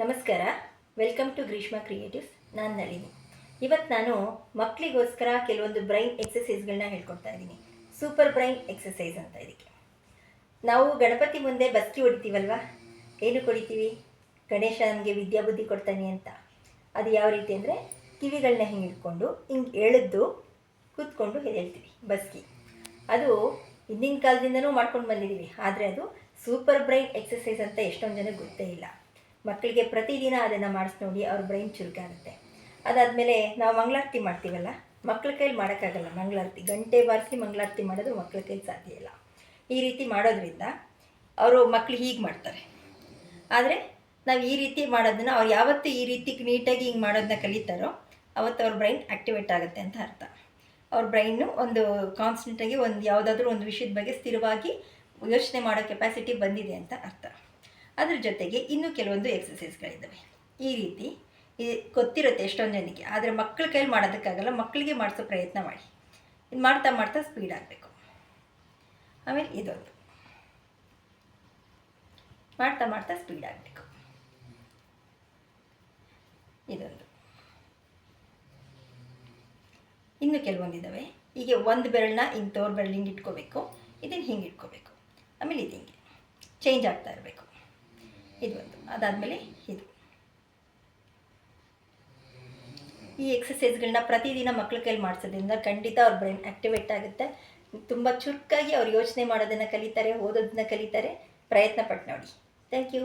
ನಮಸ್ಕಾರ, welcome to Greeshma creatives. ನಾನು ನಳಿನಿ. ಇವತ್ತು ನಾನು ಮಕ್ಕಳಿಗೋಸ್ಕರ ಕೆಲವೊಂದು ಬ್ರೈನ್ ಎಕ್ಸಸೈಸ್ಗಳನ್ನ ಹೇಳ್ಕೊಡ್ತಾ ಇದ್ದೀನಿ. ಸೂಪರ್ ಬ್ರೈನ್ ಎಕ್ಸಸೈಸ್ ಅಂತ ಇದಕ್ಕೆ. ನಾವು ಗಣಪತಿ ಮುಂದೆ ಬಸ್ಕಿ ಹೊಡಿತೀವಲ್ವ, ಏನು ಹೊಡಿತೀವಿ? ಗಣೇಶ ನಮಗೆ ವಿದ್ಯಾಬುದ್ಧಿ ಕೊಡ್ತಾನೆ ಅಂತ. ಅದು ಯಾವ ರೀತಿ ಅಂದರೆ, ಕಿವಿಗಳನ್ನ ಹಿಂಗೆ ಇಟ್ಕೊಂಡು ಹಿಂಗೆ ಎಳೆದು ಕೂತ್ಕೊಂಡು ಹೇಳ್ತೀವಿ ಬಸ್ಕಿ. ಅದು ಹಿಂದಿನ ಕಾಲದಿಂದನೂ ಮಾಡ್ಕೊಂಡು ಬಂದಿದ್ದೀವಿ, ಆದರೆ ಅದು ಸೂಪರ್ ಬ್ರೈನ್ ಎಕ್ಸಸೈಸ್ ಅಂತ ಎಷ್ಟೊಂದು ಜನಕ್ಕೆ ಗೊತ್ತೇ ಇಲ್ಲ. ಮಕ್ಕಳಿಗೆ ಪ್ರತಿದಿನ ಅದನ್ನು ಮಾಡಿಸಿ ನೋಡಿ, ಅವ್ರ ಬ್ರೈನ್ ಚುರುಕಾಗುತ್ತೆ. ಅದಾದಮೇಲೆ ನಾವು ಮಂಗಳಾರತಿ ಮಾಡ್ತೀವಲ್ಲ, ಮಕ್ಳ ಕೈಲಿ ಮಾಡೋಕ್ಕಾಗಲ್ಲ. ಮಂಗಳಾರತಿ ಗಂಟೆ ಬಾರಿಸಿ ಮಂಗಳಾರತಿ ಮಾಡೋದು ಮಕ್ಳ ಕೈಲಿ ಸಾಧ್ಯ ಇಲ್ಲ. ಈ ರೀತಿ ಮಾಡೋದ್ರಿಂದ ಅವರು ಮಕ್ಕಳು ಹೀಗೆ ಮಾಡ್ತಾರೆ. ಆದರೆ ನಾವು ಈ ರೀತಿ ಮಾಡೋದನ್ನು ಅವ್ರು ಯಾವತ್ತು ಈ ರೀತಿ ನೀಟಾಗಿ ಹಿಂಗೆ ಮಾಡೋದನ್ನ ಕಲಿತಾರೋ ಅವತ್ತು ಅವ್ರ ಬ್ರೈನ್ ಆ್ಯಕ್ಟಿವೇಟ್ ಆಗುತ್ತೆ ಅಂತ ಅರ್ಥ. ಅವ್ರ ಬ್ರೈನು ಒಂದು ಕಾನ್ಸ್ಟೆಂಟಾಗಿ ಒಂದು ಯಾವುದಾದ್ರೂ ಒಂದು ವಿಷಯದ ಬಗ್ಗೆ ಸ್ಥಿರವಾಗಿ ಯೋಚನೆ ಮಾಡೋ ಕೆಪಾಸಿಟಿ ಬಂದಿದೆ ಅಂತ ಅರ್ಥ. ಅದ್ರ ಜೊತೆಗೆ ಇನ್ನೂ ಕೆಲವೊಂದು ಎಕ್ಸಸೈಸ್ಗಳಿದ್ದಾವೆ. ಈ ರೀತಿ ಗೊತ್ತಿರುತ್ತೆ ಎಷ್ಟೊಂದು ಜನಕ್ಕೆ, ಆದರೆ ಮಕ್ಕಳ ಕೈಲಿ ಮಾಡೋದಕ್ಕಾಗಲ್ಲ. ಮಕ್ಕಳಿಗೆ ಮಾಡಿಸೋ ಪ್ರಯತ್ನ ಮಾಡಿ. ಇದು ಮಾಡ್ತಾ ಮಾಡ್ತಾ ಸ್ಪೀಡ್ ಆಗಬೇಕು. ಆಮೇಲೆ ಇದೊಂದು ಮಾಡ್ತಾ ಮಾಡ್ತಾ ಸ್ಪೀಡ್ ಆಗಬೇಕು. ಇದೊಂದು ಇನ್ನು ಕೆಲವೊಂದಿದ್ದಾವೆ. ಹೀಗೆ ಒಂದು ಬೆರಳನ್ನ ಹಿಂಗೆ ತೋರು ಬೆರಳು ಹಿಂಗೆ ಇಟ್ಕೋಬೇಕು, ಇದನ್ನು ಹಿಂಗೆ ಇಟ್ಕೋಬೇಕು. ಆಮೇಲೆ ಇದು ಹಿಂಗೆ ಚೇಂಜ್ ಆಗ್ತಾ ಇರಬೇಕು. ಇದೊಂದು. ಅದಾದಮೇಲೆ ಇದು. ಈ ಎಕ್ಸಸೈಸ್ಗಳನ್ನ ಪ್ರತಿದಿನ ಮಕ್ಕಳ ಕೈಲಿ ಮಾಡಿಸೋದ್ರಿಂದ ಖಂಡಿತ ಅವ್ರ ಬ್ರೈನ್ ಆ್ಯಕ್ಟಿವೇಟ್ ಆಗುತ್ತೆ. ತುಂಬ ಚುರುಕಾಗಿ ಅವ್ರು ಯೋಚನೆ ಮಾಡೋದನ್ನು ಕಲಿತಾರೆ, ಓದೋದನ್ನ ಕಲಿತಾರೆ. ಪ್ರಯತ್ನ ಪಟ್ಟು ನೋಡಿ. Thank you.